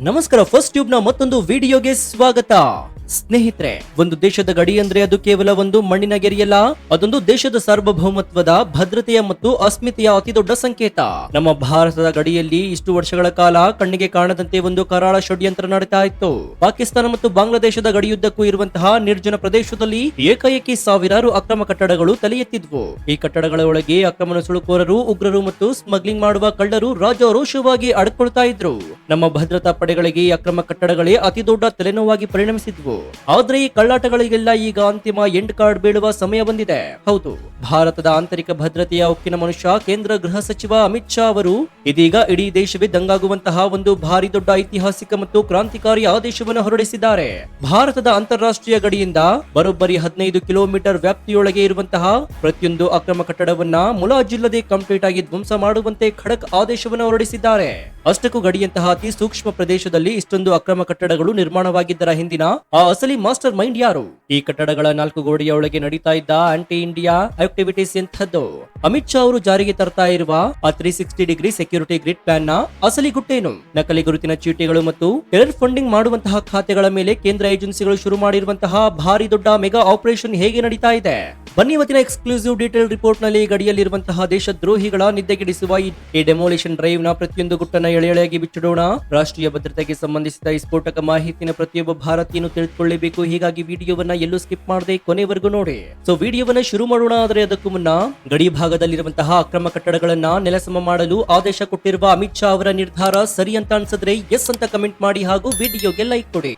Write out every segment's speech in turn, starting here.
ನಮಸ್ಕಾರ, first tube ನ ಮತ್ತೊಂದು ವಿಡಿಯೋಗೆ ಸ್ವಾಗತ. ಸ್ನೇಹಿತರೆ, ಒಂದು ದೇಶದ ಗಡಿ ಅಂದ್ರೆ ಅದು ಕೇವಲ ಒಂದು ಮಣ್ಣಿನ ಗೆರೆಯಲ್ಲ, ಅದೊಂದು ದೇಶದ ಸಾರ್ವಭೌಮತ್ವದ, ಭದ್ರತೆಯ ಮತ್ತು ಅಸ್ಮಿತೆಯ ಅತಿ ದೊಡ್ಡ ಸಂಕೇತ. ನಮ್ಮ ಭಾರತದ ಗಡಿಯಲ್ಲಿ ಇಷ್ಟು ವರ್ಷಗಳ ಕಾಲ ಕಣ್ಣಿಗೆ ಕಾಣದಂತೆ ಒಂದು ಕರಾಳ ಷಡ್ಯಂತ್ರ ನಡೀತಾ ಇತ್ತು. ಪಾಕಿಸ್ತಾನ ಮತ್ತು ಬಾಂಗ್ಲಾದೇಶದ ಗಡಿಯುದ್ದಕ್ಕೂ ಇರುವಂತಹ ನಿರ್ಜನ ಪ್ರದೇಶದಲ್ಲಿ ಏಕಾಏಕಿ ಸಾವಿರಾರು ಅಕ್ರಮ ಕಟ್ಟಡಗಳು ತಲೆ ಎತ್ತಿದ್ವು. ಈ ಕಟ್ಟಡಗಳ ಒಳಗೆ ಅಕ್ರಮ ನುಸುಳುಕೋರರು, ಉಗ್ರರು ಮತ್ತು ಸ್ಮಗ್ಲಿಂಗ್ ಮಾಡುವ ಕಳ್ಳರು ರಾಜಾರೋಷವಾಗಿ ಅಡಕೊಳ್ತಾ ಇದ್ರು. ನಮ್ಮ ಭದ್ರತಾ ಪಡೆಗಳಿಗೆ ಈ ಅಕ್ರಮ ಕಟ್ಟಡಗಳೇ ಅತಿ ದೊಡ್ಡ ತಲೆನೋವಾಗಿ ಪರಿಣಮಿಸಿದ್ವು. ಆದ್ರೆ ಈ ಕಳ್ಳಾಟಗಳಿಗೆಲ್ಲ ಈಗ ಅಂತಿಮ ಎಂಡ್ ಕಾರ್ಡ್ ಬೀಳುವ ಸಮಯ ಬಂದಿದೆ. ಹೌದು, ಭಾರತದ ಆಂತರಿಕ ಭದ್ರತೆಯ ಉಕ್ಕಿನ ಮನುಷ್ಯ ಕೇಂದ್ರ ಗೃಹ ಸಚಿವ ಅಮಿತ್ ಶಾ ಅವರು ಇದೀಗ ಇಡೀ ದೇಶವೇ ದಂಗಾಗುವಂತಹ ಒಂದು ಭಾರಿ ದೊಡ್ಡ ಐತಿಹಾಸಿಕ ಮತ್ತು ಕ್ರಾಂತಿಕಾರಿ ಆದೇಶವನ್ನು ಹೊರಡಿಸಿದ್ದಾರೆ. ಭಾರತದ ಅಂತಾರಾಷ್ಟ್ರೀಯ ಗಡಿಯಿಂದ ಬರೋಬ್ಬರಿ 15 ಕಿಲೋಮೀಟರ್ ವ್ಯಾಪ್ತಿಯೊಳಗೆ ಇರುವಂತಹ ಪ್ರತಿಯೊಂದು ಅಕ್ರಮ ಕಟ್ಟಡವನ್ನ ಮುಲಾಜಿಲ್ಲದೆ ಕಂಪ್ಲೀಟ್ ಆಗಿ ಧ್ವಂಸ ಮಾಡುವಂತೆ ಖಡಕ್ ಆದೇಶವನ್ನು ಹೊರಡಿಸಿದ್ದಾರೆ. ಅಷ್ಟಕ್ಕೂ ಗಡಿಯಂತಹ ಅತಿ ಸೂಕ್ಷ್ಮ ಪ್ರದೇಶದಲ್ಲಿ ಇಷ್ಟೊಂದು ಅಕ್ರಮ ಕಟ್ಟಡಗಳು ನಿರ್ಮಾಣವಾಗಿದ್ದರ ಹಿಂದಿನ ಆ ಅಸಲಿ ಮಾಸ್ಟರ್ ಮೈಂಡ್ ಯಾರು? ಈ ಕಟ್ಟಡಗಳ 4 ಗೋಡೆಯ ಒಳಗೆ ನಡೀತಾ ಇದ್ದ ಆಂಟಿ ಇಂಡಿಯಾ ಆಕ್ಟಿವಿಟೀಸ್ ಎಂಥದ್ದು? ಅಮಿತ್ ಶಾ ಅವರು ಜಾರಿಗೆ ತರ್ತಾ ಇರುವ ಆ 360 ಡಿಗ್ರಿ ಸೆಕ್ಯೂರಿಟಿ ಗ್ರಿಡ್ ಪ್ಲಾನ್ ನ ಅಸಲಿ ಗುಟ್ಟೇನು? ನಕಲಿ ಗುರುತಿನ ಚೀಟಿಗಳು ಮತ್ತು ಟೆರರ್ ಫಂಡಿಂಗ್ ಮಾಡುವಂತಹ ಖಾತೆಗಳ ಮೇಲೆ ಕೇಂದ್ರ ಏಜೆನ್ಸಿಗಳು ಶುರು ಮಾಡಿರುವಂತಹ ಭಾರಿ ದೊಡ್ಡ ಮೆಗಾ ಆಪರೇಷನ್ ಹೇಗೆ ನಡೀತಾ ಇದೆ? ಬನ್ನಿ ಇವತ್ತಿನ ಎಕ್ಸ್ಕ್ಲೂಸಿವ್ ಡೀಟೇಲ್ ರಿಪೋರ್ಟ್ ನಲ್ಲಿ ಗಡಿಯಲ್ಲಿರುವಂತಹ ದೇಶದ್ರೋಹಿಗಳ ನಿದ್ದೆಗೆಡಿಸುವ ಈ ಡೆಮೋಲಿಷನ್ ಡ್ರೈವ್ ನ ಪ್ರತಿಯೊಂದು ಗುಟ್ಟನ್ನ ಎಳೆಯಾಗಿ ಬಿಚ್ಚಿಡೋಣ. ರಾಷ್ಟ್ರೀಯ ಭದ್ರತೆಗೆ ಸಂಬಂಧಿಸಿದ ಈ ಸ್ಫೋಟಕ ಮಾಹಿತಿನ ಪ್ರತಿಯೊಬ್ಬ ಭಾರತೀಯನು ತಿಳಿದುಕೊಳ್ಳಬೇಕು. ಹೀಗಾಗಿ ವಿಡಿಯೋವನ್ನ ಎಲ್ಲೂ ಸ್ಕಿಪ್ ಮಾಡದೆ ಕೊನೆವರೆಗೂ ನೋಡಿ. ಸೊ ವಿಡಿಯೋವನ್ನ ಶುರು ಮಾಡೋಣ. ಆದರೆ ಅದಕ್ಕೂ ಮುನ್ನ ಗಡಿ ಭಾಗದಲ್ಲಿರುವಂತಹ ಅಕ್ರಮ ಕಟ್ಟಡಗಳನ್ನ ನೆಲಸಮ ಮಾಡಲು ಆದೇಶ ಕೊಟ್ಟಿರುವ ಅಮಿತ್ ಶಾ ಅವರ ನಿರ್ಧಾರ ಸರಿ ಅಂತ ಅನ್ಸಿದ್ರೆ ಎಸ್ ಅಂತ ಕಮೆಂಟ್ ಮಾಡಿ ಹಾಗೂ ವಿಡಿಯೋಗೆ ಲೈಕ್ ಕೊಡಿ.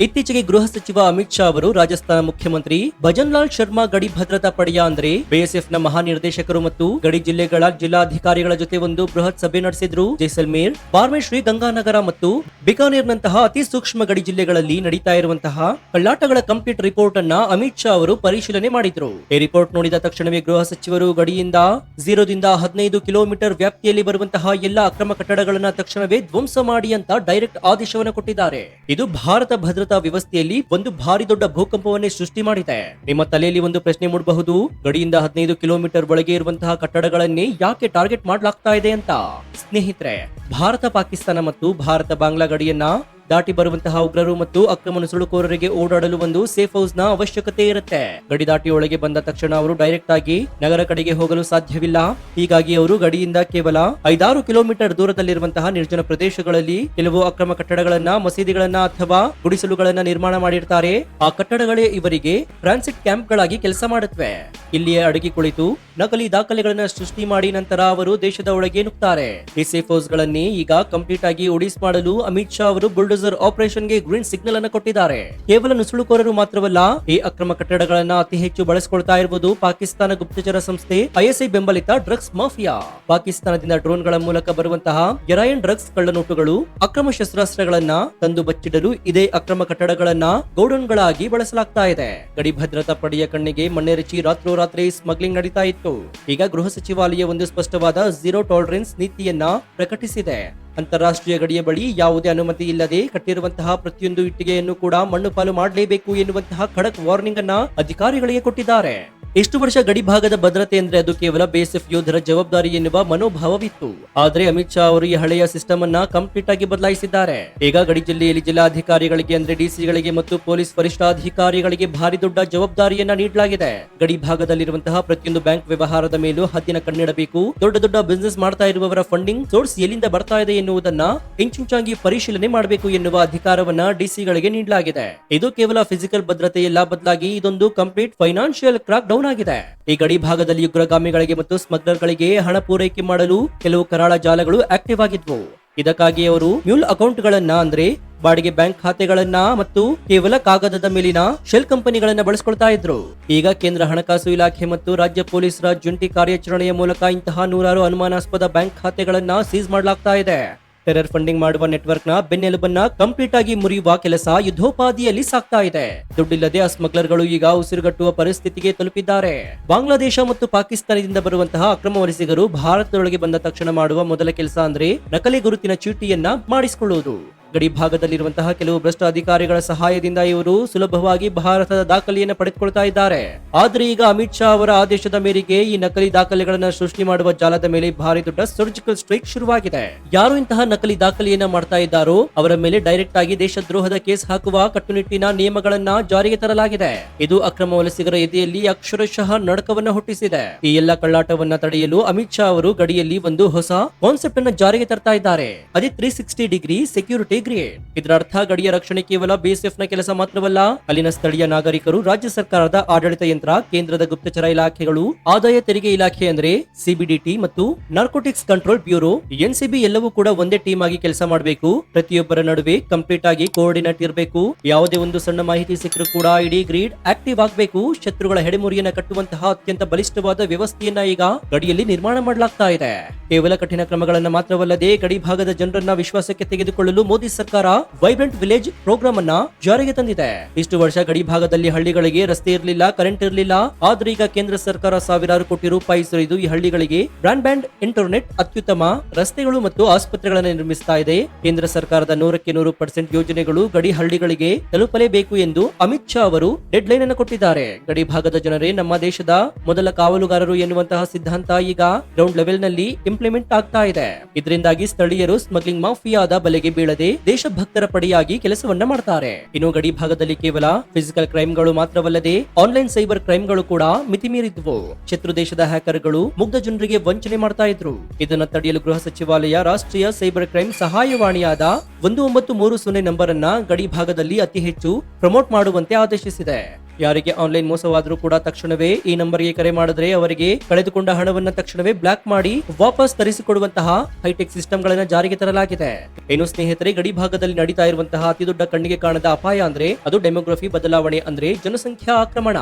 ಇತ್ತೀಚೆಗೆ ಗೃಹ ಸಚಿವ ಅಮಿತ್ ಶಾ ಅವರು ರಾಜಸ್ಥಾನ ಮುಖ್ಯಮಂತ್ರಿ ಭಜನ್ ಲಾಲ್ ಶರ್ಮಾ ಗಡಿ ಭದ್ರತಾ ಪಡೆಯ ಅಂದ್ರೆ ಬಿಎಸ್ಎಫ್ ನ ಮಹಾನಿರ್ದೇಶಕರು ಮತ್ತು ಗಡಿ ಜಿಲ್ಲೆಗಳ ಜಿಲ್ಲಾಧಿಕಾರಿಗಳ ಜೊತೆ ಒಂದು ಬೃಹತ್ ಸಭೆ ನಡೆಸಿದ್ರು. ಜೈಸಲ್ಮೇರ್, ಬಾರ್ಮೇರ್, ಶ್ರೀ ಗಂಗಾನಗರ ಮತ್ತು ಬಿಕಾನೇರ್ ನಂತಹ ಅತಿ ಸೂಕ್ಷ್ಮ ಗಡಿ ಜಿಲ್ಲೆಗಳಲ್ಲಿ ನಡೀತಾ ಇರುವಂತಹ ಕಳ್ಳಾಟಗಳ ಕಂಪ್ಲೀಟ್ ರಿಪೋರ್ಟ್ ಅನ್ನ ಅಮಿತ್ ಶಾ ಅವರು ಪರಿಶೀಲನೆ ಮಾಡಿದ್ರು. ಈ ರಿಪೋರ್ಟ್ ನೋಡಿದ ತಕ್ಷಣವೇ ಗೃಹ ಸಚಿವರು ಗಡಿಯಿಂದ 0 ದಿಂದ 15 ಕಿಲೋಮೀಟರ್ ವ್ಯಾಪ್ತಿಯಲ್ಲಿ ಬರುವಂತಹ ಎಲ್ಲಾ ಅಕ್ರಮ ಕಟ್ಟಡಗಳನ್ನ ತಕ್ಷಣವೇ ಧ್ವಂಸ ಮಾಡಿ ಅಂತ ಡೈರೆಕ್ಟ್ ಆದೇಶವನ್ನು ಕೊಟ್ಟಿದ್ದಾರೆ. ಇದು ಭಾರತ ಭದ್ರತಾ ವ್ಯವಸ್ಥೆಯಲ್ಲಿ ಒಂದು ಭಾರಿ ದೊಡ್ಡ ಭೂಕಂಪವನ್ನೇ ಸೃಷ್ಟಿ ಮಾಡಿದೆ. ನಿಮ್ಮ ತಲೆಯಲ್ಲಿ ಒಂದು ಪ್ರಶ್ನೆ ಮೂಡಬಹುದು, ಗಡಿಯಿಂದ 15 ಕಿಲೋಮೀಟರ್ ಒಳಗೆ ಇರುವಂತಹ ಕಟ್ಟಡಗಳನ್ನೇ ಯಾಕೆ ಟಾರ್ಗೆಟ್ ಮಾಡಲಾಗ್ತಾ ಇದೆ ಅಂತ. ಸ್ನೇಹಿತರೆ, ಭಾರತ ಪಾಕಿಸ್ತಾನ ಮತ್ತು ಭಾರತ ಬಾಂಗ್ಲಾ ಗಡಿಯನ್ನ ದಾಟಿ ಬರುವಂತಹ ಉಗ್ರರು ಮತ್ತು ಅಕ್ರಮ ನುಸುಳುಕೋರರಿಗೆ ಓಡಾಡಲು ಒಂದು ಸೇಫ್ ಹೌಸ್ ನ ಅವಶ್ಯಕತೆ ಇರುತ್ತೆ. ಗಡಿ ದಾಟಿ ಒಳಗೆ ಬಂದ ತಕ್ಷಣ ಅವರು ಡೈರೆಕ್ಟ್ ಆಗಿ ನಗರ ಕಡೆಗೆ ಹೋಗಲು ಸಾಧ್ಯವಿಲ್ಲ. ಹೀಗಾಗಿ ಅವರು ಗಡಿಯಿಂದ ಕೇವಲ 5-6 ಕಿಲೋಮೀಟರ್ ದೂರದಲ್ಲಿರುವಂತಹ ನಿರ್ಜನ ಪ್ರದೇಶಗಳಲ್ಲಿ ಕೆಲವು ಅಕ್ರಮ ಕಟ್ಟಡಗಳನ್ನ, ಮಸೀದಿಗಳನ್ನ ಅಥವಾ ಗುಡಿಸಲುಗಳನ್ನ ನಿರ್ಮಾಣ ಮಾಡಿರ್ತಾರೆ. ಆ ಕಟ್ಟಡಗಳೇ ಇವರಿಗೆ ಟ್ರಾನ್ಸಿಟ್ ಕ್ಯಾಂಪ್ ಗಳಾಗಿ ಕೆಲಸ ಮಾಡುತ್ತವೆ. ಇಲ್ಲಿಯೇ ಅಡಗಿ ಕುಳಿತು ನಕಲಿ ದಾಖಲೆಗಳನ್ನ ಸೃಷ್ಟಿ ಮಾಡಿ ನಂತರ ಅವರು ದೇಶದ ಒಳಗೆ ನುಗ್ತಾರೆ. ಈ ಸೇಫ್ ಹೌಸ್ ಗಳನ್ನೇ ಈಗ ಕಂಪ್ಲೀಟ್ ಆಗಿ ಒಡಿಸ್ ಮಾಡಲು ಅಮಿತ್ ಶಾ ಅವರು ಬುಲ್ಡೋಸರ್ ಆಪರೇಷನ್ ಗೆ ಗ್ರೀನ್ ಸಿಗ್ನಲ್ ಅನ್ನು ಕೊಟ್ಟಿದ್ದಾರೆ. ಕೇವಲ ನುಸುಳುಕೋರರು ಮಾತ್ರವಲ್ಲ, ಈ ಅಕ್ರಮ ಕಟ್ಟಡಗಳನ್ನ ಅತಿ ಹೆಚ್ಚು ಬಳಸಿಕೊಳ್ತಾ ಇರುವುದು ಪಾಕಿಸ್ತಾನ ಗುಪ್ತಚರ ಸಂಸ್ಥೆ ಐಎಸ್ಐ ಬೆಂಬಲಿತ ಡ್ರಗ್ಸ್ ಮಾಫಿಯಾ. ಪಾಕಿಸ್ತಾನದಿಂದ ಡ್ರೋನ್ ಗಳ ಮೂಲಕ ಬರುವಂತಹ ಹೆರಾಯಿನ್ ಡ್ರಗ್ಸ್, ಕಳ್ಳನೋಟುಗಳು, ಅಕ್ರಮ ಶಸ್ತ್ರಾಸ್ತ್ರಗಳನ್ನ ತಂದು ಬಚ್ಚಿಡಲು ಇದೇ ಅಕ್ರಮ ಕಟ್ಟಡಗಳನ್ನ ಗೋಡೌನ್ ಗಳಾಗಿ ಬಳಸಲಾಗ್ತಾ ಇದೆ. ಗಡಿ ಭದ್ರತಾ ಪಡೆಯ ಕಣ್ಣಿಗೆ ಮಣ್ಣೆರಚಿ ರಾತ್ರೋರಾತ್ರಿ ಸ್ಮಗ್ಲಿಂಗ್ ನಡೀತಾ ಇತ್ತು. ಈಗ ಗೃಹ ಸಚಿವಾಲಯ ಒಂದು ಸ್ಪಷ್ಟವಾದ ಝೀರೋ ಟಾಲರೆನ್ಸ್ ನೀತಿಯನ್ನ ಪ್ರಕಟಿಸಿದೆ. ಅಂತಾರಾಷ್ಟ್ರೀಯ ಗಡಿಯ ಬಳಿ ಯಾವುದೇ ಅನುಮತಿ ಇಲ್ಲದೆ ಕಟ್ಟಿರುವಂತಹ ಪ್ರತಿಯೊಂದು ಇಟ್ಟಿಗೆಯನ್ನು ಕೂಡ ಮಣ್ಣು ಪಾಲು ಮಾಡಲೇಬೇಕು ಎನ್ನುವಂತಹ ಖಡಕ್ ವಾರ್ನಿಂಗ್ ಅನ್ನ ಅಧಿಕಾರಿಗಳಿಗೆ ಕೊಟ್ಟಿದ್ದಾರೆ. ಎಷ್ಟು ವರ್ಷ ಗಡಿ ಭಾಗದ ಭದ್ರತೆ ಅಂದ್ರೆ ಅದು ಕೇವಲ ಬಿಎಸ್ಎಫ್ ಯೋಧರ ಜವಾಬ್ದಾರಿ ಎನ್ನುವ ಮನೋಭಾವವಿತ್ತು. ಆದ್ರೆ ಅಮಿತ್ ಶಾ ಅವರು ಈ ಹಳೆಯ ಸಿಸ್ಟಮ್ ಅನ್ನ ಕಂಪ್ಲೀಟ್ ಆಗಿ ಬದಲಾಯಿಸಿದ್ದಾರೆ. ಈಗ ಗಡಿ ಜಿಲ್ಲೆಯಲ್ಲಿ ಜಿಲ್ಲಾಧಿಕಾರಿಗಳಿಗೆ ಅಂದ್ರೆ ಡಿಸಿಗಳಿಗೆ ಮತ್ತು ಪೊಲೀಸ್ ವರಿಷ್ಠಾಧಿಕಾರಿಗಳಿಗೆ ಭಾರಿ ದೊಡ್ಡ ಜವಾಬ್ದಾರಿಯನ್ನ ನೀಡಲಾಗಿದೆ. ಗಡಿ ಭಾಗದಲ್ಲಿರುವಂತಹ ಪ್ರತಿಯೊಂದು ಬ್ಯಾಂಕ್ ವ್ಯವಹಾರದ ಮೇಲೂ ಹದ್ದಿನ ಕಣ್ಣಿಡಬೇಕು. ದೊಡ್ಡ ದೊಡ್ಡ ಬಿಸಿನೆಸ್ ಮಾಡ್ತಾ ಇರುವವರ ಫಂಡಿಂಗ್ ಸೋರ್ಸ್ ಎಲ್ಲಿಂದ ಬರ್ತಾ ಇದೆ ಎನ್ನುವುದನ್ನ ಇಂಚಿಂಚಾಗಿ ಪರಿಶೀಲನೆ ಮಾಡಬೇಕು ಎನ್ನುವ ಅಧಿಕಾರವನ್ನ ಡಿಸಿಗಳಿಗೆ ನೀಡಲಾಗಿದೆ. ಇದು ಕೇವಲ ಫಿಸಿಕಲ್ ಭದ್ರತೆಯಲ್ಲ, ಬದಲಾಗಿ ಇದೊಂದು ಕಂಪ್ಲೀಟ್ ಫೈನಾನ್ಷಿಯಲ್ ಕ್ರಾಕ್ ಡೌನ್ ಆಗಿದೆ. ಈ ಗಡಿ ಭಾಗದಲ್ಲಿ ಉಗ್ರಗಾಮಿಗಳಿಗೆ ಮತ್ತು ಸ್ಮಗ್ಲರ್ಗಳಿಗೆ ಹಣ ಪೂರೈಕೆ ಮಾಡಲು ಕೆಲವು ಕರಾಳ ಜಾಲಗಳು ಆಕ್ಟಿವ್ ಆಗಿದ್ವು. ಇದಕ್ಕಾಗಿ ಅವರು ಮ್ಯೂಲ್ ಅಕೌಂಟ್ ಗಳನ್ನ ಅಂದ್ರೆ ಬಾಡಿಗೆ ಬ್ಯಾಂಕ್ ಖಾತೆಗಳನ್ನ ಮತ್ತು ಕೇವಲ ಕಾಗದದ ಮೇಲಿನ ಶೆಲ್ ಕಂಪನಿಗಳನ್ನ ಬಳಸಿಕೊಳ್ತಾ ಇದ್ರು. ಈಗ ಕೇಂದ್ರ ಹಣಕಾಸು ಇಲಾಖೆ ಮತ್ತು ರಾಜ್ಯ ಪೊಲೀಸರ ಜಂಟಿ ಕಾರ್ಯಾಚರಣೆಯ ಮೂಲಕ ಇಂತಹ ನೂರಾರು ಅನುಮಾನಾಸ್ಪದ ಬ್ಯಾಂಕ್ ಖಾತೆಗಳನ್ನ ಸೀಸ್ ಮಾಡಲಾಗ್ತಾ ಇದೆ. ಟೆರರ್ ಫಂಡಿಂಗ್ ಮಾಡುವ ನೆಟ್ವರ್ಕ್ ನ ಬೆನ್ನೆಲುಬನ್ನ ಕಂಪ್ಲೀಟ್ ಆಗಿ ಮುರಿಯುವ ಕೆಲಸ ಯುದ್ಧೋಪಾದಿಯಲ್ಲಿ ಸಾಗ್ತಾ ಇದೆ. ದುಡ್ಡಿಲ್ಲದೆ ಆ ಸ್ಮಗ್ಲರ್ಗಳು ಈಗ ಉಸಿರುಗಟ್ಟುವ ಪರಿಸ್ಥಿತಿಗೆ ತಲುಪಿದ್ದಾರೆ. ಬಾಂಗ್ಲಾದೇಶ ಮತ್ತು ಪಾಕಿಸ್ತಾನದಿಂದ ಬರುವಂತಹ ಅಕ್ರಮ ವಲಸಿಗರು ಭಾರತದೊಳಗೆ ಬಂದ ತಕ್ಷಣ ಮಾಡುವ ಮೊದಲ ಕೆಲಸ ಅಂದ್ರೆ ನಕಲಿ ಗುರುತಿನ ಚೀಟಿಯನ್ನ ಮಾಡಿಸಿಕೊಳ್ಳುವುದು. ಗಡಿ ಭಾಗದಲ್ಲಿರುವಂತಹ ಕೆಲವು ಭ್ರಷ್ಟ ಅಧಿಕಾರಿಗಳ ಸಹಾಯದಿಂದ ಇವರು ಸುಲಭವಾಗಿ ಭಾರತದ ದಾಖಲೆಯನ್ನು ಪಡೆದುಕೊಳ್ತಾ ಇದ್ದಾರೆ. ಆದ್ರೆ ಈಗ ಅಮಿತ್ ಶಾ ಅವರ ಆದೇಶದ ಮೇರೆಗೆ ಈ ನಕಲಿ ದಾಖಲೆಗಳನ್ನ ಸೃಷ್ಟಿ ಮಾಡುವ ಜಾಲದ ಮೇಲೆ ಭಾರಿ ದೊಡ್ಡ ಸರ್ಜಿಕಲ್ ಸ್ಟ್ರೈಕ್ ಶುರುವಾಗಿದೆ. ಯಾರು ಇಂತಹ ನಕಲಿ ದಾಖಲೆಯನ್ನ ಮಾಡ್ತಾ ಇದ್ದಾರೋ ಅವರ ಮೇಲೆ ಡೈರೆಕ್ಟ್ ಆಗಿ ದೇಶದ್ರೋಹದ ಕೇಸ್ ಹಾಕುವ ಕಟ್ಟುನಿಟ್ಟಿನ ನಿಯಮಗಳನ್ನ ಜಾರಿಗೆ ತರಲಾಗಿದೆ. ಇದು ಅಕ್ರಮ ವಲಸಿಗರ ಎದೆಯಲ್ಲಿ ಅಕ್ಷರಶಃ ನಡಕವನ್ನ ಹುಟ್ಟಿಸಿದೆ. ಈ ಎಲ್ಲ ಕಳ್ಳಾಟವನ್ನ ತಡೆಯಲು ಅಮಿತ್ ಶಾ ಅವರು ಗಡಿಯಲ್ಲಿ ಒಂದು ಹೊಸ ಕಾನ್ಸೆಪ್ಟ್ ಅನ್ನು ಜಾರಿಗೆ ತರ್ತಾ ಇದ್ದಾರೆ. ಅದೇ 360 ಡಿಗ್ರಿ ಸೆಕ್ಯೂರಿಟಿ ಗ್ರೇಡ್. ಇದರ ಅರ್ಥ ಗಡಿಯ ರಕ್ಷಣೆ ಕೇವಲ ಬಿಎಸ್ಎಫ್ ನ ಕೆಲಸ ಮಾತ್ರವಲ್ಲ, ಅಲ್ಲಿನ ಸ್ಥಳೀಯ ನಾಗರಿಕರು, ರಾಜ್ಯ ಸರ್ಕಾರದ ಆಡಳಿತ ಯಂತ್ರ, ಕೇಂದ್ರದ ಗುಪ್ತಚರ ಇಲಾಖೆಗಳು, ಆದಾಯ ತೆರಿಗೆ ಇಲಾಖೆ ಅಂದ್ರೆ ಸಿಬಿಡಿಟಿ ಮತ್ತು ನಾರ್ಕೋಟಿಕ್ಸ್ ಕಂಟ್ರೋಲ್ ಬ್ಯೂರೋ ಎನ್ಸಿಬಿ ಎಲ್ಲವೂ ಕೂಡ ಒಂದೇ ಟೀಮ್ ಆಗಿ ಕೆಲಸ ಮಾಡಬೇಕು. ಪ್ರತಿಯೊಬ್ಬರ ನಡುವೆ ಕಂಪ್ಲೀಟ್ ಆಗಿ ಕೋಆರ್ಡಿನೇಟ್ ಇರಬೇಕು. ಯಾವುದೇ ಒಂದು ಸಣ್ಣ ಮಾಹಿತಿ ಸಿಕ್ಕರೂ ಕೂಡ ಇಡೀ ಗ್ರಿಡ್ ಆಕ್ಟಿವ್ ಆಗಬೇಕು. ಶತ್ರುಗಳ ಹೆಡೆಮುರಿಯನ್ನ ಕಟ್ಟುವಂತಹ ಅತ್ಯಂತ ಬಲಿಷ್ಠವಾದ ವ್ಯವಸ್ಥೆಯನ್ನ ಈಗ ಗಡಿಯಲ್ಲಿ ನಿರ್ಮಾಣ ಮಾಡಲಾಗ್ತಾ ಇದೆ. ಕೇವಲ ಕಠಿಣ ಕ್ರಮಗಳನ್ನ ಮಾತ್ರವಲ್ಲದೆ ಗಡಿ ಭಾಗದ ಜನರನ್ನ ವಿಶ್ವಾಸಕ್ಕೆ ತೆಗೆದುಕೊಳ್ಳಲು ಮೋದಿ ಸರ್ಕಾರ ವೈಬ್ರೆಂಟ್ ವಿಲೇಜ್ ಪ್ರೋಗ್ರಾಮ್ ಅನ್ನ ಜಾರಿಗೆ ತಂದಿದೆ. ಇಷ್ಟು ವರ್ಷ ಗಡಿ ಭಾಗದಲ್ಲಿ ಹಳ್ಳಿಗಳಿಗೆ ರಸ್ತೆ ಇರಲಿಲ್ಲ, ಕರೆಂಟ್ ಇರಲಿಲ್ಲ. ಆದ್ರೆ ಈಗ ಕೇಂದ್ರ ಸರ್ಕಾರ ಸಾವಿರಾರು ಕೋಟಿ ರೂಪಾಯಿ ಸುರಿದು ಈ ಹಳ್ಳಿಗಳಿಗೆ ಬ್ರಾಡ್ಬ್ಯಾಂಡ್ ಇಂಟರ್ನೆಟ್, ಅತ್ಯುತ್ತಮ ರಸ್ತೆಗಳು ಮತ್ತು ಆಸ್ಪತ್ರೆಗಳನ್ನು ನಿರ್ಮಿಸ್ತಾ ಇದೆ. ಕೇಂದ್ರ ಸರ್ಕಾರದ 100% ಯೋಜನೆಗಳು ಗಡಿ ಹಳ್ಳಿಗಳಿಗೆ ತಲುಪಲೇಬೇಕು ಎಂದು ಅಮಿತ್ ಶಾ ಅವರು ಡೆಡ್ ಲೈನ್ ಅನ್ನು ಕೊಟ್ಟಿದ್ದಾರೆ. ಗಡಿ ಭಾಗದ ಜನರೇ ನಮ್ಮ ದೇಶದ ಮೊದಲ ಕಾವಲುಗಾರರು ಎನ್ನುವಂತಹ ಸಿದ್ಧಾಂತ ಈಗ ಗ್ರೌಂಡ್ ಲೆವೆಲ್ ನಲ್ಲಿ ಇಂಪ್ಲಿಮೆಂಟ್ ಆಗ್ತಾ ಇದೆ. ಇದರಿಂದಾಗಿ ಸ್ಥಳೀಯರು ಸ್ಮಗ್ಲಿಂಗ್ ಮಾಫಿಯಾದ ಬಲೆಗೆ ಬೀಳದೆ ದೇಶಭಕ್ತರ ಪಡೆಯಾಗಿ ಕೆಲಸವನ್ನ ಮಾಡ್ತಾರೆ. ಇನ್ನು ಗಡಿ ಭಾಗದಲ್ಲಿ ಕೇವಲ ಫಿಸಿಕಲ್ ಕ್ರೈಮ್ಗಳು ಮಾತ್ರವಲ್ಲದೆ ಆನ್ಲೈನ್ ಸೈಬರ್ ಕ್ರೈಮ್ಗಳು ಕೂಡ ಮಿತಿಮೀರಿದ್ವು. ಶತ್ರು ದೇಶದ ಹ್ಯಾಕರ್ಗಳು ಮುಗ್ಧ ಜನರಿಗೆ ವಂಚನೆ ಮಾಡ್ತಾ ಇದ್ರು. ಇದನ್ನು ತಡೆಯಲು ಗೃಹ ಸಚಿವಾಲಯ ರಾಷ್ಟ್ರೀಯ ಸೈಬರ್ ಕ್ರೈಮ್ ಸಹಾಯವಾಣಿಯಾದ 1930 ನಂಬರ್ ಅನ್ನ ಗಡಿ ಭಾಗದಲ್ಲಿ ಅತಿ ಹೆಚ್ಚು ಪ್ರಮೋಟ್ ಮಾಡುವಂತೆ ಆದೇಶಿಸಿದೆ. ಯಾರಿಗೆ ಆನ್ಲೈನ್ ಮೋಸವಾದರೂ ಕೂಡ ತಕ್ಷಣವೇ ಈ ನಂಬರ್ಗೆ ಕರೆ ಮಾಡಿದ್ರೆ ಅವರಿಗೆ ಕಳೆದುಕೊಂಡ ಹಣವನ್ನ ತಕ್ಷಣವೇ ಬ್ಲಾಕ್ ಮಾಡಿ ವಾಪಸ್ ತರಿಸಿಕೊಡುವಂತಹ ಹೈಟೆಕ್ ಸಿಸ್ಟಮ್ ಗಳನ್ನ ಜಾರಿಗೆ ತರಲಾಗಿದೆ. ಏನು ಸ್ನೇಹಿತರೆ, ಗಡಿ ಭಾಗದಲ್ಲಿ ನಡೀತಾ ಇರುವಂತಹ ಅತಿ ದೊಡ್ಡ ಕಣ್ಣಿಗೆ ಕಾಣದ ಅಪಾಯ ಅಂದ್ರೆ ಅದು ಡೆಮೋಗ್ರಫಿ ಬದಲಾವಣೆ, ಅಂದ್ರೆ ಜನಸಂಖ್ಯಾ ಆಕ್ರಮಣ.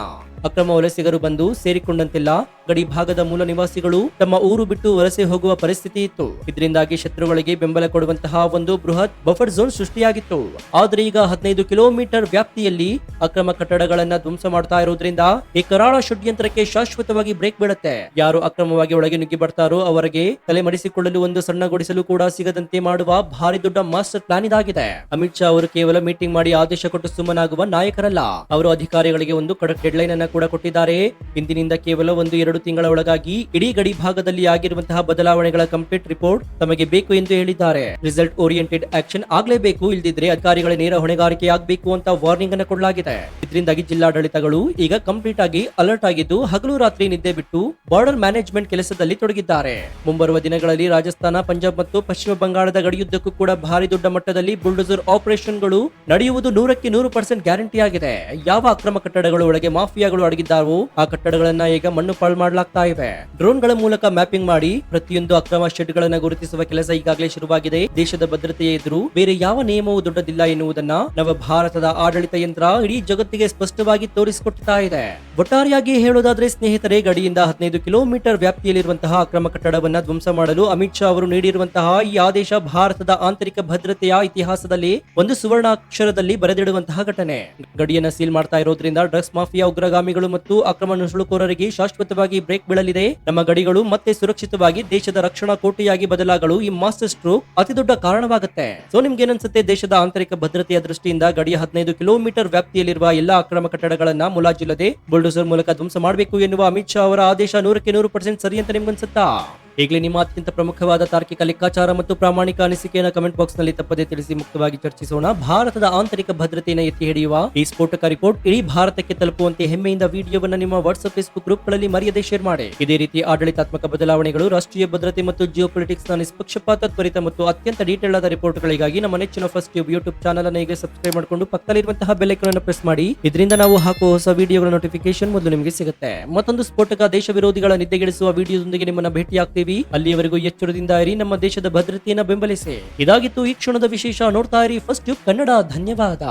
ಅಕ್ರಮ ವಲಸಿಗರು ಬಂದು ಸೇರಿಕೊಂಡಂತೆಲ್ಲ ಗಡಿ ಭಾಗದ ಮೂಲ ನಿವಾಸಿಗಳು ತಮ್ಮ ಊರು ಬಿಟ್ಟು ವಲಸೆ ಹೋಗುವ ಪರಿಸ್ಥಿತಿ ಇತ್ತು. ಇದರಿಂದಾಗಿ ಶತ್ರುಗಳಿಗೆ ಬೆಂಬಲ ಕೊಡುವಂತಹ ಒಂದು ಬೃಹತ್ ಬಫರ್ ಝೋನ್ ಸೃಷ್ಟಿಯಾಗಿತ್ತು. ಆದ್ರೆ ಈಗ 15 ಕಿಲೋಮೀಟರ್ ವ್ಯಾಪ್ತಿಯಲ್ಲಿ ಅಕ್ರಮ ಕಟ್ಟಡಗಳನ್ನ ಧ್ವಂಸ ಮಾಡ್ತಾ ಇರೋದ್ರಿಂದ ಈ ಕರಾಳ ಷಡ್ಯಂತ್ರಕ್ಕೆ ಶಾಶ್ವತವಾಗಿ ಬ್ರೇಕ್ ಬೀಳುತ್ತೆ. ಯಾರು ಅಕ್ರಮವಾಗಿ ಒಳಗೆ ನುಗ್ಗಿ ಬರ್ತಾರೋ ಅವರಿಗೆ ತಲೆ ಮರೆಸಿಕೊಳ್ಳಲು ಒಂದು ಸಣ್ಣ ಗುಡಿಸಲು ಕೂಡ ಸಿಗದಂತೆ ಮಾಡುವ ಭಾರಿ ದೊಡ್ಡ ಮಾಸ್ಟರ್ ಪ್ಲಾನ್ ಇದಾಗಿದೆ. ಅಮಿತ್ ಶಾ ಅವರು ಕೇವಲ ಮೀಟಿಂಗ್ ಮಾಡಿ ಆದೇಶ ಕೊಟ್ಟು ಸುಮ್ಮನಾಗುವ ನಾಯಕರಲ್ಲ. ಅವರು ಅಧಿಕಾರಿಗಳಿಗೆ ಒಂದು ಖಡಕ್ ಡೆಡ್ ಲೈನ್ ಅನ್ನ ಕೂಡ ಕೊಟ್ಟಿದ್ದಾರೆ. ಇಂದಿನಿಂದ ಕೇವಲ 1-2 ತಿಂಗಳ ಒಳಗಾಗಿ ಇಡೀ ಗಡಿ ಭಾಗದಲ್ಲಿ ಆಗಿರುವಂತಹ ಬದಲಾವಣೆಗಳ ಕಂಪ್ಲೀಟ್ ರಿಪೋರ್ಟ್ ತಮಗೆ ಬೇಕು ಎಂದು ಹೇಳಿದ್ದಾರೆ. ರಿಸಲ್ಟ್ ಓರಿಯೆಂಟೆಡ್ ಆಕ್ಷನ್ ಆಗ್ಲೇಬೇಕು, ಇಲ್ದಿದ್ರೆ ಅಧಿಕಾರಿಗಳ ನೇರ ಹೊಣೆಗಾರಿಕೆ ಆಗಬೇಕು ಅಂತ ವಾರ್ನಿಂಗ್ ಅನ್ನು ಕೊಡಲಾಗಿದೆ. ಇದರಿಂದಾಗಿ ಜಿಲ್ಲಾಡಳಿತಗಳು ಈಗ ಕಂಪ್ಲೀಟ್ ಆಗಿ ಅಲರ್ಟ್ ಆಗಿದ್ದು ಹಗಲು ರಾತ್ರಿ ನಿದ್ದೆ ಬಿಟ್ಟು ಬಾರ್ಡರ್ ಮ್ಯಾನೇಜ್ಮೆಂಟ್ ಕೆಲಸದಲ್ಲಿ ತೊಡಗಿದ್ದಾರೆ. ಮುಂಬರುವ ದಿನಗಳಲ್ಲಿ ರಾಜಸ್ಥಾನ, ಪಂಜಾಬ್ ಮತ್ತು ಪಶ್ಚಿಮ ಬಂಗಾಳದ ಗಡಿಯುದ್ದಕ್ಕೂ ಕೂಡ ಭಾರಿ ದೊಡ್ಡ ಮಟ್ಟದಲ್ಲಿ ಬುಲ್ಡೋಸರ್ ಆಪರೇಷನ್ಗಳು ನಡೆಯುವುದು 100% ಗ್ಯಾರಂಟಿ ಆಗಿದೆ. ಯಾವ ಅಕ್ರಮ ಕಟ್ಟಡಗಳು ಒಳಗೆ ಮಾಫಿಯಾಗಳು ಅಡಗಿದ್ದಾವೋ ಆ ಕಟ್ಟಡಗಳನ್ನ ಈಗ ಮಣ್ಣು ಪಾಳು ಮಾಡಲಾಗ್ತಾ ಇವೆ. ಡ್ರೋನ್ಗಳ ಮೂಲಕ ಮ್ಯಾಪಿಂಗ್ ಮಾಡಿ ಪ್ರತಿಯೊಂದು ಅಕ್ರಮ ಶೆಡ್ ಗಳನ್ನ ಗುರುತಿಸುವ ಕೆಲಸ ಈಗಾಗಲೇ ಶುರುವಾಗಿದೆ. ದೇಶದ ಭದ್ರತೆಯ ಎದುರು ಬೇರೆ ಯಾವ ನಿಯಮವೂ ದೊಡ್ಡದಿಲ್ಲ ಎನ್ನುವುದನ್ನ ನವ ಭಾರತದ ಆಡಳಿತ ಯಂತ್ರ ಇಡೀ ಜಗತ್ತಿಗೆ ಸ್ಪಷ್ಟವಾಗಿ ತೋರಿಸಿಕೊಡ್ತಾ ಇದೆ. ಒಟ್ಟಾರೆಯಾಗಿ ಹೇಳೋದಾದ್ರೆ ಸ್ನೇಹಿತರೆ, ಗಡಿಯಿಂದ 15 ಕಿಲೋಮೀಟರ್ ವ್ಯಾಪ್ತಿಯಲ್ಲಿರುವಂತಹ ಅಕ್ರಮ ಕಟ್ಟಡವನ್ನ ಧ್ವಂಸ ಮಾಡಲು ಅಮಿತ್ ಶಾ ಅವರು ನೀಡಿರುವಂತಹ ಈ ಆದೇಶ ಭಾರತದ ಆಂತರಿಕ ಭದ್ರತೆಯ ಇತಿಹಾಸದಲ್ಲಿ ಒಂದು ಸುವರ್ಣಾಕ್ಷರದಲ್ಲಿ ಬರೆದಿಡುವಂತಹ ಘಟನೆ. ಗಡಿಯನ್ನ ಸೀಲ್ ಮಾಡ್ತಾ ಇರೋದ್ರಿಂದ ಡ್ರಗ್ಸ್ ಮಾಫಿಯಾ, ಉಗ್ರಗಾಮಿಗಳು ಮತ್ತು ಅಕ್ರಮ ನುಸುಳುಕೋರರಿಗೆ ಶಾಶ್ವತವಾಗಿ ಬ್ರೇಕ್ ಬೀಳಲಿದೆ. ನಮ್ಮ ಗಡಿಗಳು ಮತ್ತೆ ಸುರಕ್ಷಿತವಾಗಿ ದೇಶದ ರಕ್ಷಣಾ ಕೋಟೆಯಾಗಿ ಬದಲಾಗಲು ಈ ಮಾಸ್ಟರ್ ಸ್ಟ್ರೋಕ್ ಅತಿ ದೊಡ್ಡ ಕಾರಣವಾಗುತ್ತೆ. ಸೊ ನಿಮ್ಗೆ ಏನನ್ಸುತ್ತೆ? ದೇಶದ ಆಂತರಿಕ ಭದ್ರತೆಯ ದೃಷ್ಟಿಯಿಂದ ಗಡಿಯ 15 ಕಿಲೋಮೀಟರ್ ವ್ಯಾಪ್ತಿಯಲ್ಲಿರುವ ಎಲ್ಲಾ ಅಕ್ರಮ ಕಟ್ಟಡಗಳನ್ನ ಮುಲಾಜಿಲ್ಲದೆ ಬುಲ್ಡೋಸರ್ ಮೂಲಕ ಧ್ವಂಸ ಮಾಡಬೇಕು ಎನ್ನುವ ಅಮಿತ್ ಶಾ ಅವರ ಆದೇಶ 100% ಸರಿ ಅಂತ ನಿಮ್ಗನ್ಸುತ್ತಾ? ಈಗಲೇ ನಿಮ್ಮ ಅತ್ಯಂತ ಪ್ರಮುಖವಾದ ತಾರ್ಕಿಕ ಲೆಕ್ಕಾಚಾರ ಮತ್ತು ಪ್ರಾಮಾಣಿಕ ಅನಿಸಿಕೆಯನ್ನು ಕಮೆಂಟ್ ಬಾಕ್ಸ್ ನಲ್ಲಿ ತಪ್ಪದೇ ತಿಳಿಸಿ ಮುಕ್ತವಾಗಿ ಚರ್ಚಿಸೋಣ. ಭಾರತದ ಆಂತರಿಕ ಭದ್ರತೆಯನ್ನು ಎತ್ತಿ ಹಿಡಿಯುವ ಈ ಸ್ಫೋಟಕ ರಿಪೋರ್ಟ್ ಇಡೀ ಭಾರತಕ್ಕೆ ತಲುಪುವಂತೆ ಹೆಮ್ಮೆಯಿಂದ ವಿಡಿಯೋವನ್ನು ನಿಮ್ಮ ವಾಟ್ಸ್ಆಪ್, ಫೇಸ್ಬುಕ್ ಗ್ರೂಪ್ ಗಳಲ್ಲಿ ಮರೆಯದೆ ಶೇರ್ ಮಾಡಿ. ಇದೇ ರೀತಿ ಆಡಳಿತಾತ್ಮಕ ಬದಲಾವಣೆಗಳು, ರಾಷ್ಟ್ರೀಯ ಭದ್ರತೆ ಮತ್ತು ಜಿಯೋ ಪೊಲಿಟಿಕ್ಸ್ ನ ನಿಷ್ಪಕ್ಷಪಾತ, ತ್ವರಿತ ಮತ್ತು ಅತ್ಯಂತ ಡೀಟೇಲ್ ಆದ ರಿಪೋರ್ಟ್ಗಳಿಗಾಗಿ ನಮ್ಮ ನೆಚ್ಚಿನ ಫಸ್ಟ್ ಯೂಟ್ಯೂಬ್ ಚಾನಲ್ ಅನ್ನು ಈಗ ಸಬ್ಸ್ಕ್ರೈಬ್ ಮಾಡಿಕೊಂಡು ಪಕ್ಕದಲ್ಲಿರುವಂತಹ ಬೆಲ್ ಐಕಾನ್ ಅನ್ನು ಪ್ರೆಸ್ ಮಾಡಿ. ಇದರಿಂದ ನಾವು ಹಾಕುವ ಹೊಸ ವಿಡಿಯೋಗಳ ನೋಟಿಫಿಕೇಶನ್ ಮೊದಲು ನಿಮಗೆ ಸಿಗುತ್ತೆ. ಮತ್ತೊಂದು ಸ್ಫೋಟಕ ದೇಶ ವಿರೋಧಿಗಳ ನಿದ್ದೆಗೆಡಿಸುವ ವಿಡಿಯೋದೊಂದಿಗೆ ನಿಮ್ಮನ್ನ ಭೇಟಿಯಾಗ್ತೀವಿ. ಅಲ್ಲಿಯವರೆಗೂ ಎಚ್ಚರದಿಂದ ಇರಿ, ನಮ್ಮ ದೇಶದ ಭದ್ರತೆಯನ್ನು ಬೆಂಬಲಿಸಿ. ಇದಾಗಿತ್ತು ಈ ಕ್ಷಣದ ವಿಶೇಷ. ನೋಡ್ತಾ ಇರಿ ಫಸ್ಟ್ ನ್ಯೂಸ್ ಕನ್ನಡ. ಧನ್ಯವಾದ.